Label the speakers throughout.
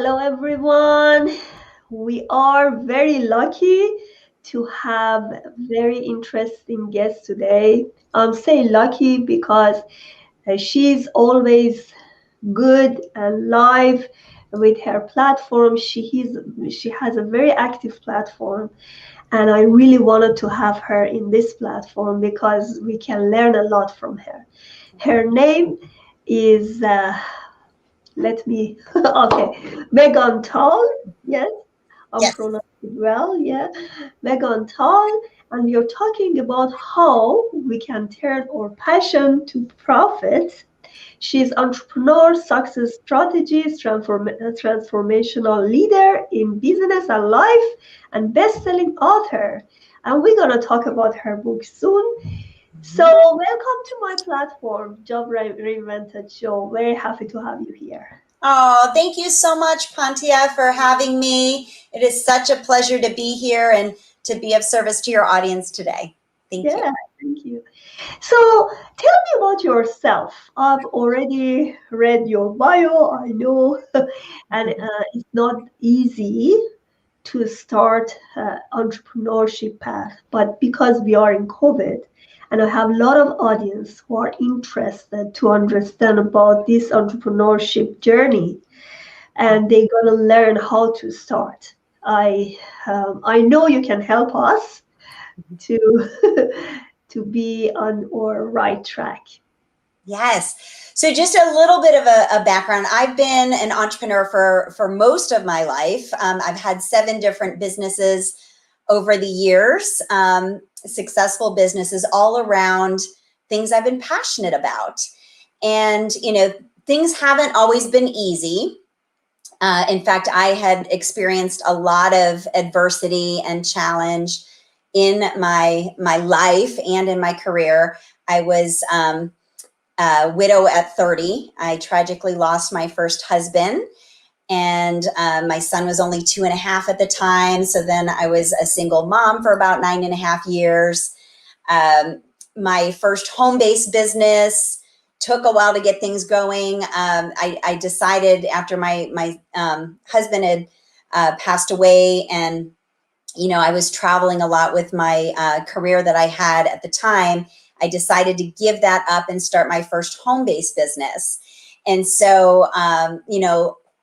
Speaker 1: Hello, everyone. We are very lucky to have a very interesting guest today. I'm saying lucky because she's always good and live with her platform. She has a very active platform, and I really wanted to have her in this platform because we can learn a lot from her. Her name is let me okay, Megan Tull. Yes, I'm
Speaker 2: Yes.
Speaker 1: pronouncing it well. Yeah, Megan Tull, and we are talking about how we can turn our passion to profit. She's entrepreneur, success strategist, transformational leader in business and life, and best-selling author. And we're gonna talk about her book soon. So, welcome to my platform, Reinvented Show. Very happy to have you here.
Speaker 2: Oh, thank you so much, Pantia, for having me. It is such a pleasure to be here and to be of service to your audience today. Thank you.
Speaker 1: Yeah, thank you. So tell me about yourself. I've already read your bio, I know, and it's not easy to start entrepreneurship path, but because we are in COVID, and I have a lot of audience who are interested to understand about this entrepreneurship journey, and they're gonna learn how to start. I know you can help us to to be on our right track.
Speaker 2: Yes. So just a little bit of a background. I've been an entrepreneur for most of my life. I've had 7 different businesses over the years, successful businesses all around things I've been passionate about. And, things haven't always been easy. In fact, I had experienced a lot of adversity and challenge in my life and in my career. I was a widow at 30. I tragically lost my first husband, and my son was only 2.5 at the time. So then I was a single mom for about 9.5 years. My first home-based business took a while to get things going. I decided after my husband had passed away, and I was traveling a lot with my career that I had at the time. I decided to give that up and start my first home-based business. And so,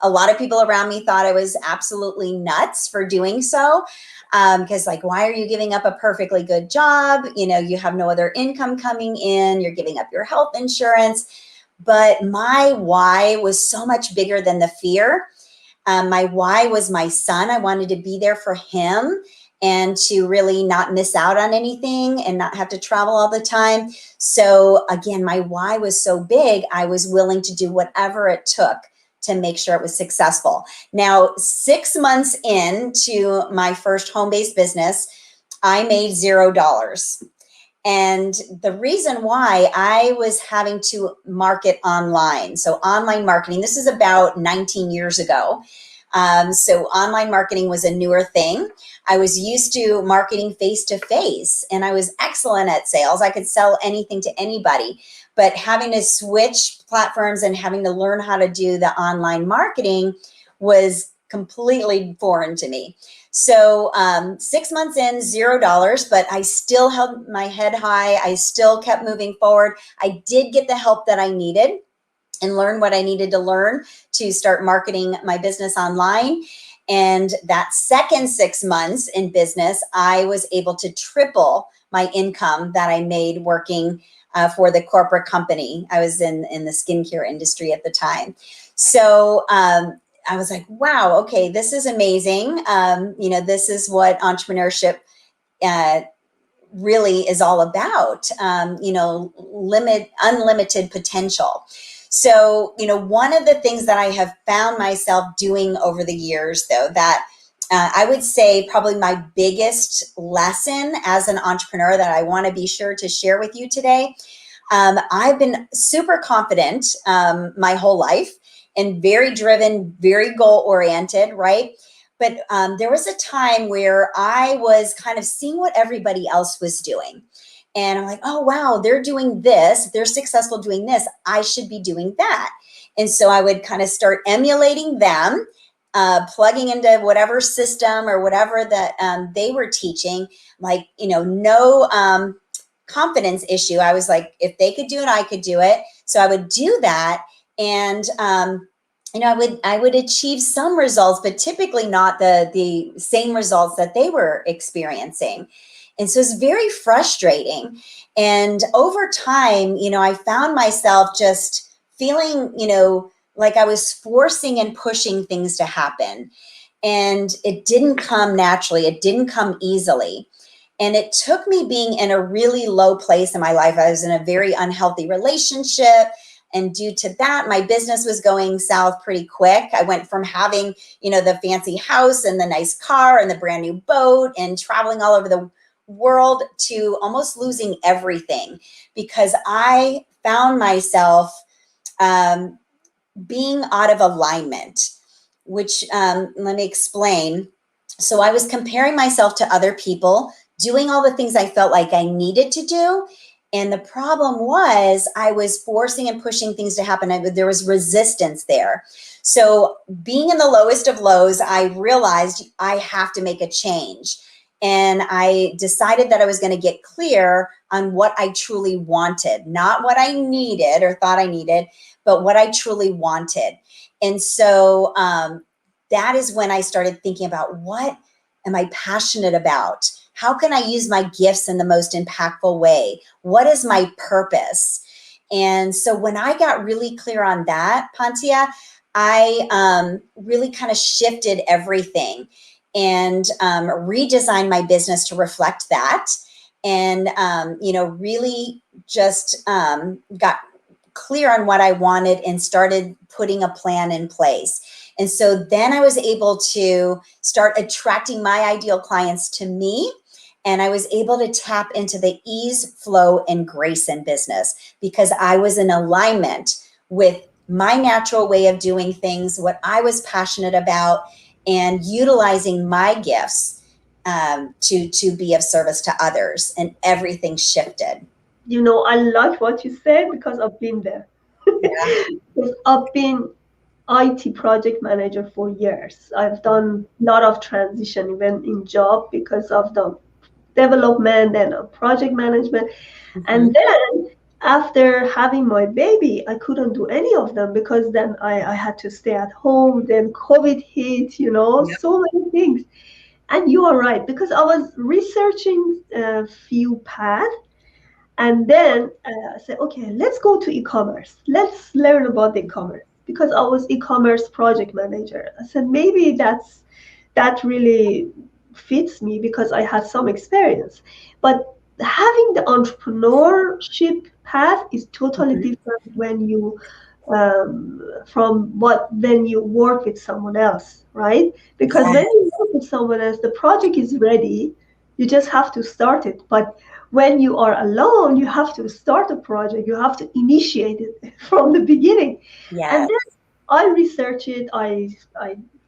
Speaker 2: a lot of people around me thought I was absolutely nuts for doing so. Because why are you giving up a perfectly good job? You have no other income coming in. You're giving up your health insurance. But my why was so much bigger than the fear. My why was my son. I wanted to be there for him and to really not miss out on anything and not have to travel all the time. So again, my why was so big, I was willing to do whatever it took to make sure it was successful. Now, 6 months into my first home-based business, I made $0. And the reason why, I was having to market online. So online marketing, this is about 19 years ago. So online marketing was a newer thing. I was used to marketing face-to-face, and I was excellent at sales. I could sell anything to anybody, but having to switch platforms and having to learn how to do the online marketing was completely foreign to me. So 6 months in, $0, but I still held my head high. I still kept moving forward. I did get the help that I needed and learn what I needed to learn to start marketing my business online. And that second 6 months in business, I was able to triple my income that I made working for the corporate company. I was in the skincare industry at the time. So I was like, wow, okay, this is amazing. This is what entrepreneurship really is all about, unlimited potential. So, one of the things that I have found myself doing over the years, though, that I would say probably my biggest lesson as an entrepreneur that I want to be sure to share with you today. I've been super confident my whole life and very driven, very goal-oriented, right? But there was a time where I was kind of seeing what everybody else was doing. And I'm like, oh, wow, they're doing this. They're successful doing this. I should be doing that. And so I would kind of start emulating them plugging into whatever system or whatever that they were teaching, like, no confidence issue. I was like, if they could do it, I could do it. So I would do that. And, I would achieve some results, but typically not the same results that they were experiencing. And so it's very frustrating. And over time, I found myself just feeling, like I was forcing and pushing things to happen. And it didn't come naturally. It didn't come easily. And it took me being in a really low place in my life. I was in a very unhealthy relationship. And due to that, my business was going south pretty quick. I went from having, the fancy house and the nice car and the brand new boat and traveling all over the world to almost losing everything because I found myself being out of alignment, which let me explain. So I was comparing myself to other people, doing all the things I felt like I needed to do. And the problem was I was forcing and pushing things to happen. There was resistance there. So being in the lowest of lows, I realized I have to make a change. And I decided that I was going to get clear on what I truly wanted, not what I needed or thought I needed, but what I truly wanted. And so that is when I started thinking about what am I passionate about? How can I use my gifts in the most impactful way? What is my purpose? And so when I got really clear on that, Pantia, I really kind of shifted everything and redesigned my business to reflect that. And, really just got clear on what I wanted and started putting a plan in place. And so then I was able to start attracting my ideal clients to me. And I was able to tap into the ease, flow, and grace in business because I was in alignment with my natural way of doing things, what I was passionate about, and utilizing my gifts to be of service to others. And everything shifted.
Speaker 1: I like what you said because I've been there.
Speaker 2: Yeah.
Speaker 1: Because I've been IT project manager for years. I've done a lot of transition even in job because of the development and project management.
Speaker 2: Mm-hmm.
Speaker 1: And then after having my baby, I couldn't do any of them because then I had to stay at home. Then COVID hit,
Speaker 2: Yep.
Speaker 1: so many things. And you are right, because I was researching a few paths and then I said, okay, let's go to e-commerce. Let's learn about e-commerce because I was e-commerce project manager. I said, maybe that really fits me because I had some experience. But having the entrepreneurship path is totally
Speaker 2: Mm-hmm.
Speaker 1: different when you from what when you work with someone else, right? Because when
Speaker 2: Yes.
Speaker 1: you work with someone else, the project is ready. You just have to start it. But when you are alone, you have to start a project. You have to initiate it from the beginning. And
Speaker 2: Yes.
Speaker 1: then I researched it. I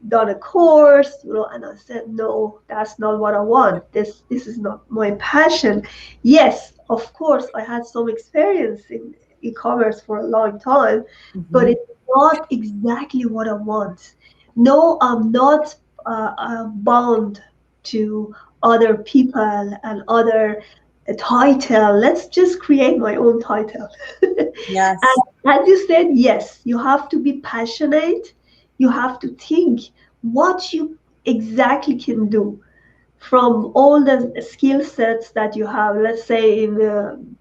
Speaker 1: done a course, and I said, no, that's not what I want. This is not my passion. Yes, of course, I had some experience in e-commerce for a long time, but
Speaker 2: Mm-hmm.
Speaker 1: it's not exactly what I want. No, I'm not bound to other people and other title. Let's just create my own title.
Speaker 2: Yes.
Speaker 1: And as you said, yes, you have to be passionate. You have to think what you exactly can do from all the skill sets that you have. Let's say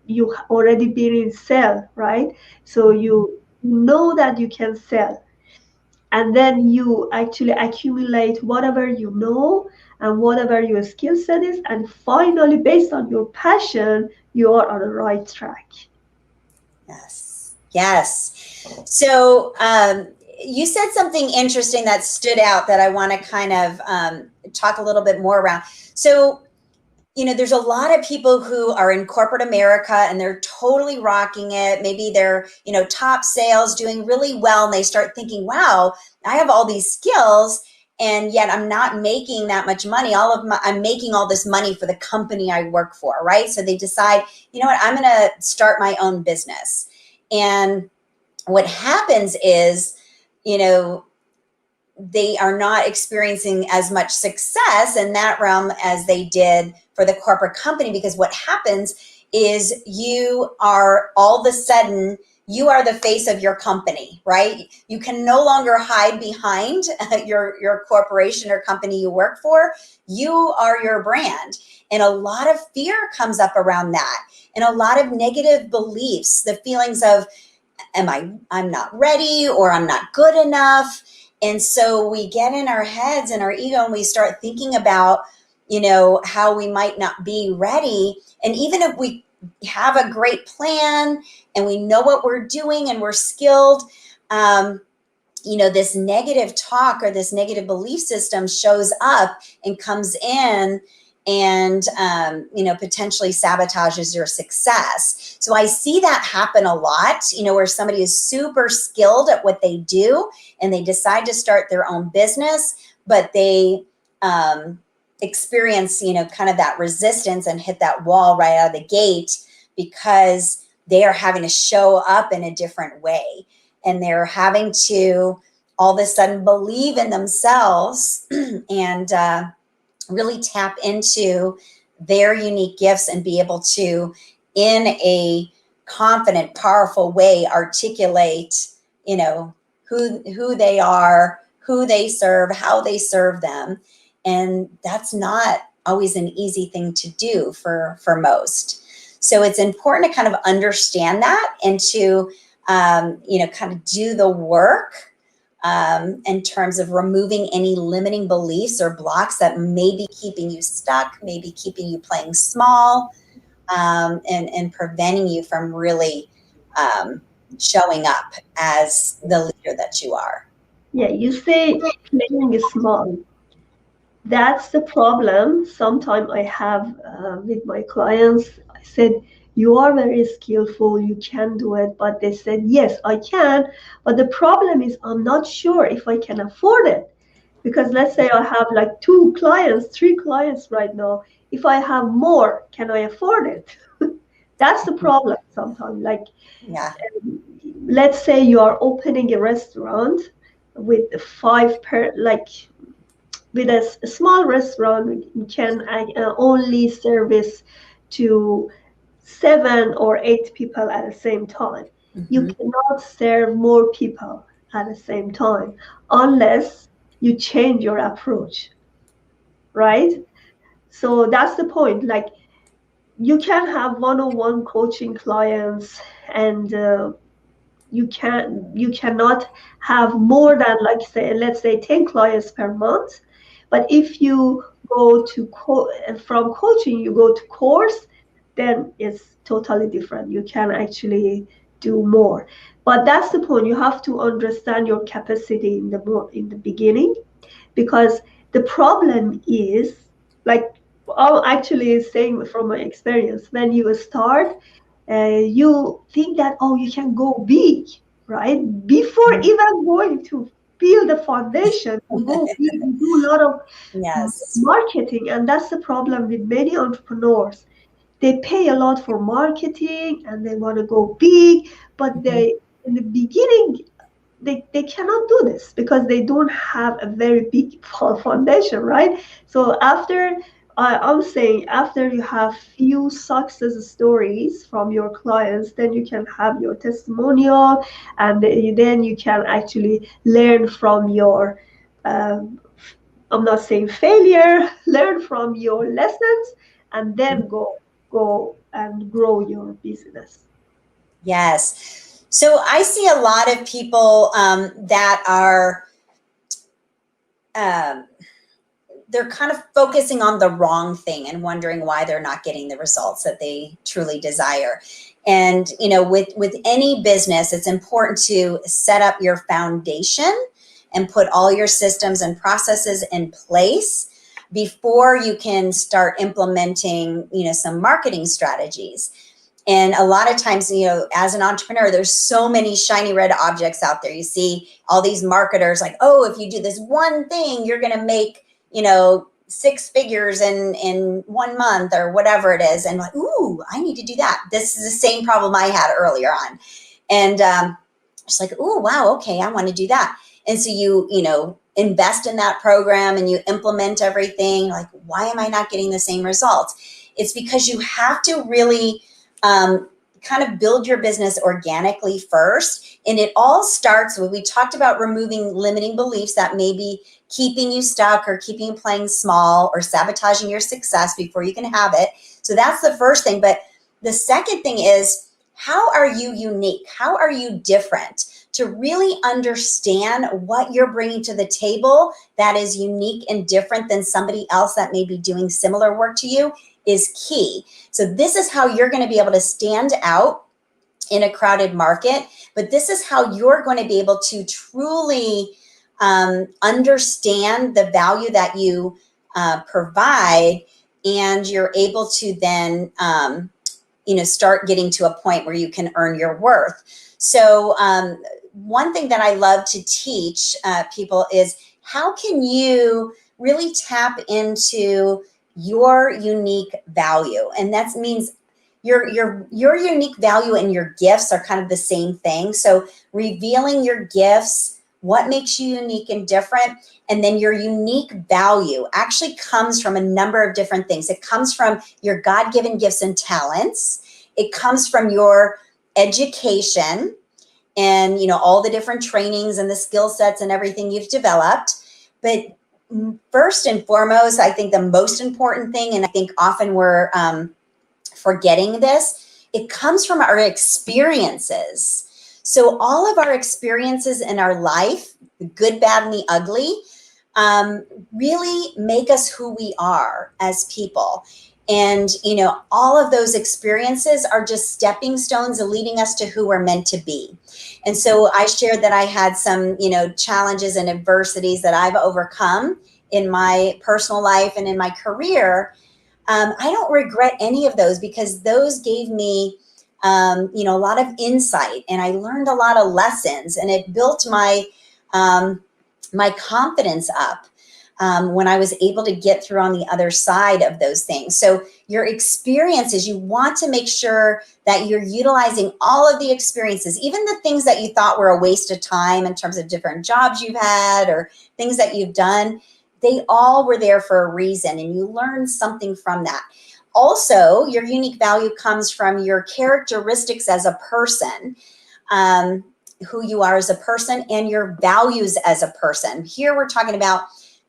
Speaker 1: you already been in sell, right? So you know that you can sell, and then you actually accumulate whatever you know and whatever your skill set is, and finally, based on your passion, you are on the right track.
Speaker 2: Yes. Yes. So you said something interesting that stood out that I want to kind of talk a little bit more around. So, there's a lot of people who are in corporate America and they're totally rocking it. Maybe they're, top sales doing really well. And they start thinking, wow, I have all these skills and yet I'm not making that much money. I'm making all this money for the company I work for, right? So they decide, you know what, I'm going to start my own business. And what happens is, you know, they are not experiencing as much success in that realm as they did for the corporate company, because what happens is you are all of a sudden, you are the face of your company, right? You can no longer hide behind your corporation or company you work for. You are your brand. And a lot of fear comes up around that, and a lot of negative beliefs, the feelings of, I'm not ready, or I'm not good enough. And so we get in our heads and our ego, and we start thinking about, how we might not be ready. And even if we have a great plan and we know what we're doing and we're skilled, this negative talk or this negative belief system shows up and comes in and, potentially sabotages your success. So I see that happen a lot, where somebody is super skilled at what they do and they decide to start their own business, but they experience, kind of that resistance and hit that wall right out of the gate, because they are having to show up in a different way. And they're having to all of a sudden believe in themselves and really tap into their unique gifts and be able to, in a confident, powerful way, articulate, who they are, who they serve, how they serve them. And that's not always an easy thing to do for most. So it's important to kind of understand that and to, kind of do the work in terms of removing any limiting beliefs or blocks that may be keeping you stuck, maybe keeping you playing small, and preventing you from really showing up as the leader that you are.
Speaker 1: Yeah, you say playing is small. That's the problem. Sometimes I have with my clients. I said, "You are very skillful, you can do it." But they said, "Yes, I can. But the problem is, I'm not sure if I can afford it." Because let's say I have like 2 clients, 3 clients right now. If I have more, can I afford it? That's the problem sometimes. Like,
Speaker 2: Yeah.
Speaker 1: let's say you are opening a restaurant with with a small restaurant, you can only service to 7 or 8 people at the same time. You
Speaker 2: Mm-hmm.
Speaker 1: cannot serve more people at the same time unless you change your approach, right? So that's the point. Like, you can have one-on-one coaching clients, and you cannot have more than, like, say, let's say 10 clients per month. But if you go to from coaching you go to course, then it's totally different. You can actually do more. But that's the point. You have to understand your capacity in the beginning, because the problem is, like, I'm actually saying from my experience, when you start, you think that, oh, you can go big, right? Before even going to build the foundation, you go big, you do a lot of
Speaker 2: Yes.
Speaker 1: marketing. And that's the problem with many entrepreneurs. They pay a lot for marketing and they want to go big, but
Speaker 2: Mm-hmm.
Speaker 1: in the beginning, they cannot do this because they don't have a very big foundation, right? So I'm saying, after you have few success stories from your clients, then you can have your testimonial, and then you can actually learn from your, um, I'm not saying failure, learn from your lessons, and then go and grow your business.
Speaker 2: Yes. So I see a lot of people that are, um, they're kind of focusing on the wrong thing and wondering why they're not getting the results that they truly desire. And, with any business, it's important to set up your foundation and put all your systems and processes in place before you can start implementing, some marketing strategies. And a lot of times, as an entrepreneur, there's so many shiny red objects out there. You see all these marketers like, oh, if you do this one thing, you're going to make, 6 figures in 1 month or whatever it is. And like, ooh, I need to do that. This is the same problem I had earlier on. And just like, ooh, wow, okay, I want to do that. And so you invest in that program and you implement everything, like, why am I not getting the same results? It's because you have to really kind of build your business organically first. And it all starts with, we talked about removing limiting beliefs that may be keeping you stuck or keeping you playing small or sabotaging your success before you can have it. So that's the first thing. But the second thing is, how are you unique? How are you different? To really understand what you're bringing to the table that is unique and different than somebody else that may be doing similar work to you is key. So this is how you're going to be able to stand out in a crowded market, but this is how you're going to be able to truly understand the value that you provide, and you're able to then start getting to a point where you can earn your worth. So one thing that I love to teach people is, how can you really tap into your unique value? And that means your unique value and your gifts are kind of the same thing. So revealing your gifts, what makes you unique and different, and then your unique value actually comes from a number of different things. It comes from your God-given gifts and talents. It comes from your education and all the different trainings and the skill sets and everything you've developed. But first and foremost, I think the most important thing, and I think often we're forgetting this, it comes from our experiences. So all of our experiences in our life, the good, bad, and the ugly, really make us who we are as people. And, all of those experiences are just stepping stones leading us to who we're meant to be. And so I shared that I had some, challenges and adversities that I've overcome in my personal life and in my career. I don't regret any of those, because those gave me, a lot of insight, and I learned a lot of lessons, and it built my confidence up. When I was able to get through on the other side of those things. So your experiences, you want to make sure that you're utilizing all of the experiences, even the things that you thought were a waste of time in terms of different jobs you've had or things that you've done. They all were there for a reason, and you learned something from that. Also, your unique value comes from your characteristics as a person, who you are as a person, and your values as a person. Here we're talking about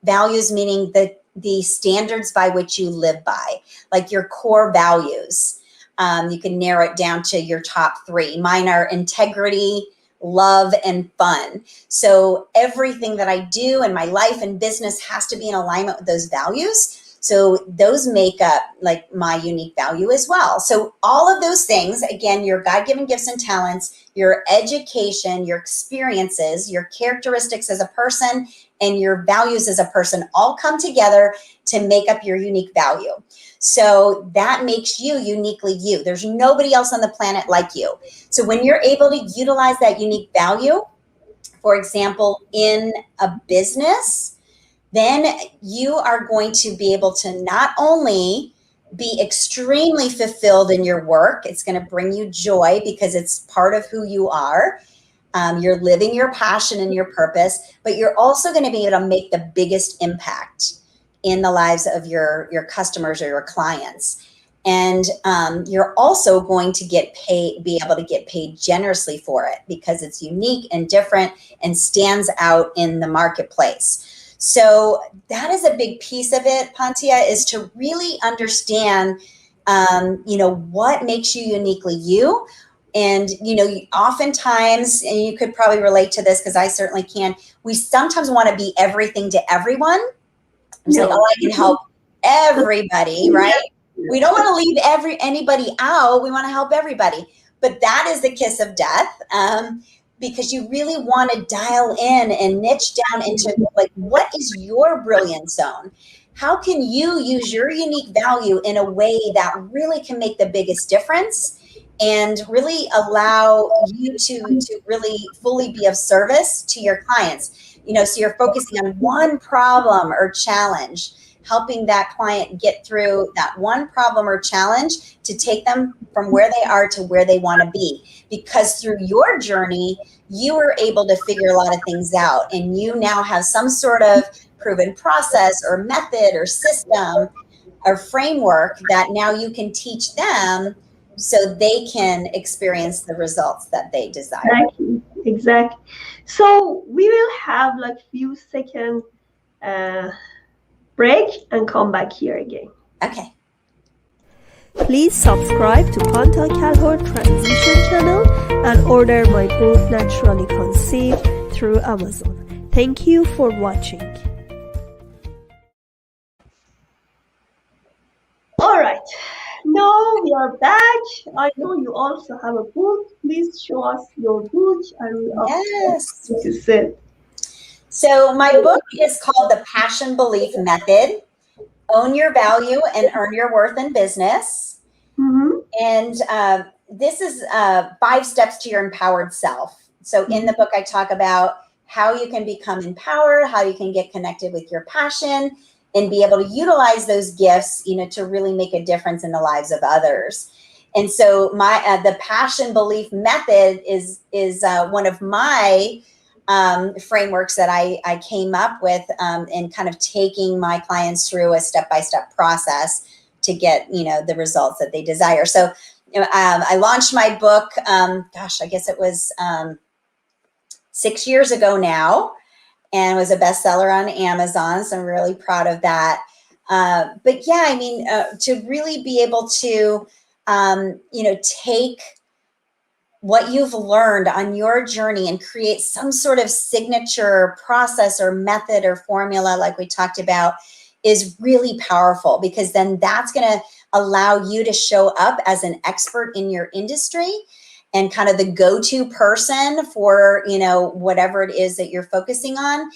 Speaker 2: values, meaning the standards by which you live by, like your core values. You can narrow it down to your top three. Mine are integrity, love, and fun. So everything that I do in my life and business has to be in alignment with those values. So those make up like my unique value as well. So all of those things, again, your God-given gifts and talents, your education, your experiences, your characteristics as a person, and your values as a person all come together to make up your unique value. So that makes you uniquely you. There's nobody else on the planet like you. So when you're able to utilize that unique value, for example, in a business, then you are going to be able to not only be extremely fulfilled in your work, it's going to bring you joy because it's part of who you are. You're living your passion and your purpose, but you're also going to be able to make the biggest impact in the lives of your customers or your clients. And you're also going to be able to get paid generously for it because it's unique and different and stands out in the marketplace. So that is a big piece of it, Pantia, is to really understand, what makes you uniquely you. And, oftentimes, and you could probably relate to this because I certainly can, we sometimes want to be everything to everyone. It's like, oh, I can help everybody, right? We don't want to leave anybody out. We want to help everybody. But that is the kiss of death, because you really want to dial in and niche down into like, what is your brilliance zone? How can you use your unique value in a way that really can make the biggest difference and really allow you to really fully be of service to your clients? So you're focusing on one problem or challenge helping that client get through that one problem or challenge to take them from where they are to where they want to be. Because through your journey, you were able to figure a lot of things out, and you now have some sort of proven process or method or system or framework that now you can teach them so they can experience the results that they desire.
Speaker 1: Exactly. Exactly. So we will have like few seconds uh, break and come back here again.
Speaker 2: Okay.
Speaker 1: Please subscribe to Panta Calhoun Transition channel and order my book Naturally Conceived through Amazon. Thank you for watching. All right, now we are back. I know you also have a book. Please show us your book. I will
Speaker 2: Yes.
Speaker 1: to sit.
Speaker 2: So my book is called The Passion Belief Method: Own Your Value and Earn Your Worth in Business.
Speaker 1: Mm-hmm.
Speaker 2: And this is 5 steps to your empowered self. So in the book, I talk about how you can become empowered, how you can get connected with your passion and be able to utilize those gifts, to really make a difference in the lives of others. And so the passion belief method is one of my frameworks that I came up with in kind of taking my clients through a step-by-step process to get, the results that they desire. So I launched my book, I guess it was 6 years ago now, and was a bestseller on Amazon. So I'm really proud of that. But yeah, I mean, to really be able to, take what you've learned on your journey and create some sort of signature process or method or formula, like we talked about, is really powerful, because then that's going to allow you to show up as an expert in your industry and kind of the go-to person for, whatever it is that you're focusing on.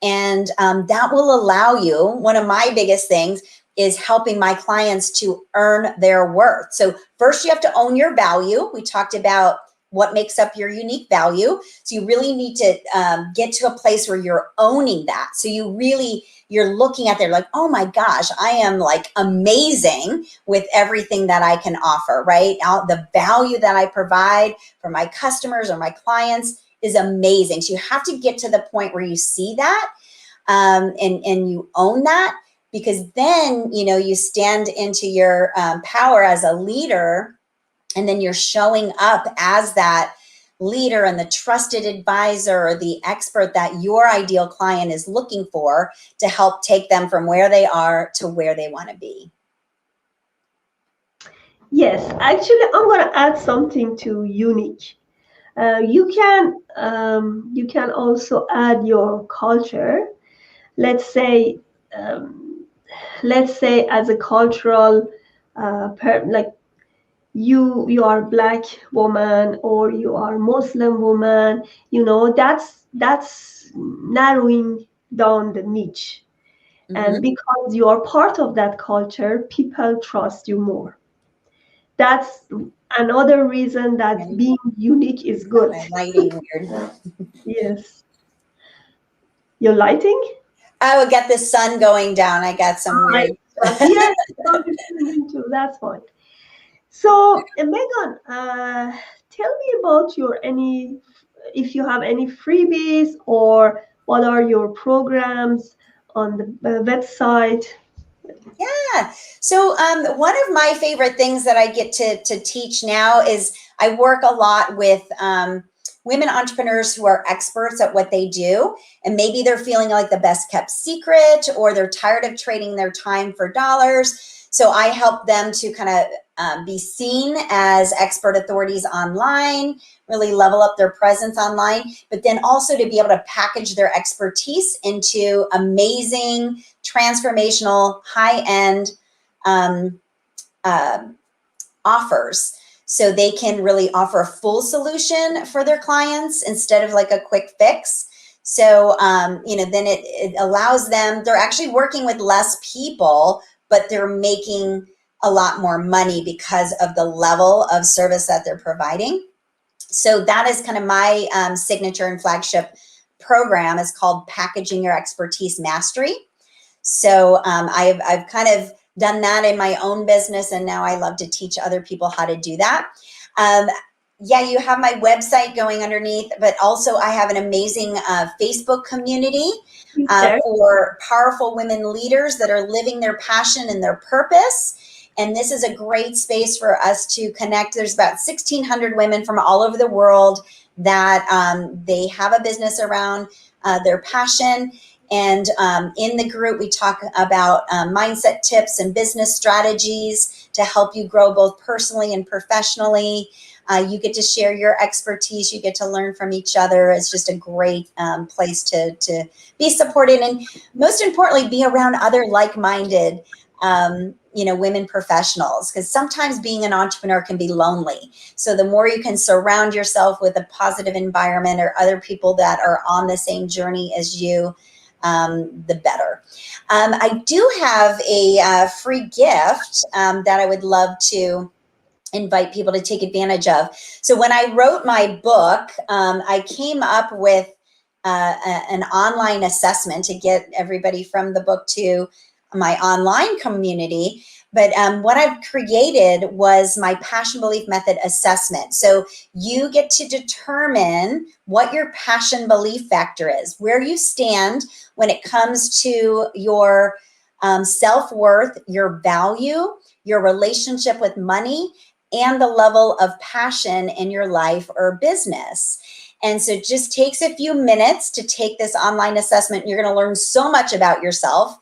Speaker 2: And that will allow you, one of my biggest things is helping my clients to earn their worth. So first you have to own your value. We talked about what makes up your unique value. So you really need to get to a place where you're owning that. So you're looking at there like, oh my gosh, I am like amazing with everything that I can offer, right? The value that I provide for my customers or my clients is amazing. So you have to get to the point where you see that and you own that, because then, you stand into your power as a leader, and then you're showing up as that leader and the trusted advisor or the expert that your ideal client is looking for to help take them from where they are to where they want to be.
Speaker 1: Yes, actually, I'm going to add something to unique. You can also add your culture. Let's say as a cultural like you are black woman or you are Muslim woman, that's narrowing down the niche. And because you are part of that culture, people trust you more. That's another reason that being unique is good.
Speaker 2: Lighting weird.
Speaker 1: Yes. You're lighting?
Speaker 2: I will get the sun going down. I got some weird.
Speaker 1: Yes, too. That's fine. So, Megan, tell me about if you have any freebies or what are your programs on the website?
Speaker 2: Yeah. So one of my favorite things that I get to teach now is I work a lot with women entrepreneurs who are experts at what they do. And maybe they're feeling like the best kept secret, or they're tired of trading their time for dollars. So I help them to kind of be seen as expert authorities online, really level up their presence online, but then also to be able to package their expertise into amazing, transformational, high-end offers. So they can really offer a full solution for their clients instead of like a quick fix. So, then it allows them, they're actually working with less people, but they're making a lot more money because of the level of service that they're providing. So that is kind of my signature and flagship program, is called Packaging Your Expertise Mastery. So I've kind of done that in my own business, and now I love to teach other people how to do that. Yeah, you have my website going underneath, but also I have an amazing Facebook community
Speaker 1: Please share.
Speaker 2: for powerful women leaders that are living their passion and their purpose. And this is a great space for us to connect. There's about 1,600 women from all over the world that they have a business around their passion. And in the group, we talk about mindset tips and business strategies to help you grow both personally and professionally. You get to share your expertise. You get to learn from each other. It's just a great place to be supported, and most importantly, be around other like-minded women professionals, because sometimes being an entrepreneur can be lonely. So the more you can surround yourself with a positive environment or other people that are on the same journey as you, the better. I do have a free gift that I would love to invite people to take advantage of. So when I wrote my book, I came up with an online assessment to get everybody from the book to my online community. But what I've created was my passion belief method assessment. So you get to determine what your passion belief factor is, where you stand when it comes to your self-worth, your value, your relationship with money, and the level of passion in your life or business. And so it just takes a few minutes to take this online assessment. You're going to learn so much about yourself.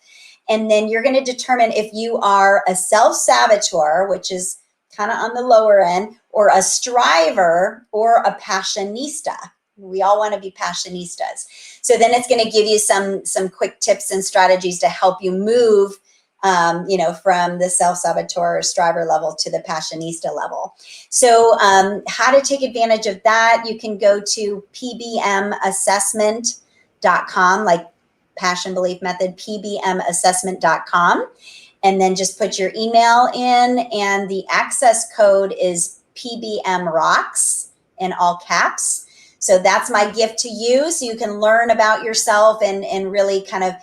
Speaker 2: And then you're going to determine if you are a self-saboteur, which is kind of on the lower end, or a striver, or a passionista. We all want to be passionistas. So then it's going to give you some quick tips and strategies to help you move from the self-saboteur or striver level to the passionista level. So how to take advantage of that, you can go to pbmassessment.com, like passion belief method, pbmassessment.com, and then just put your email in, and the access code is pbmrocks in all caps. So that's my gift to you, so you can learn about yourself and really kind of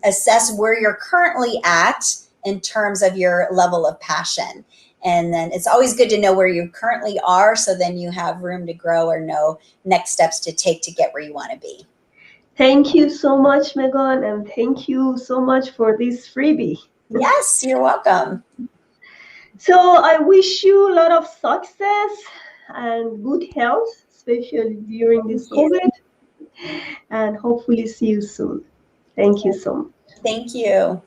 Speaker 2: assess where you're currently at in terms of your level of passion. And then it's always good to know where you currently are, so then you have room to grow or know next steps to take to get where you want to be.
Speaker 1: Thank you so much, Megan, and thank you so much for this freebie.
Speaker 2: Yes, you're welcome.
Speaker 1: So I wish you a lot of success and good health, especially during this COVID, and hopefully see you soon. Thank you so much.
Speaker 2: Thank you.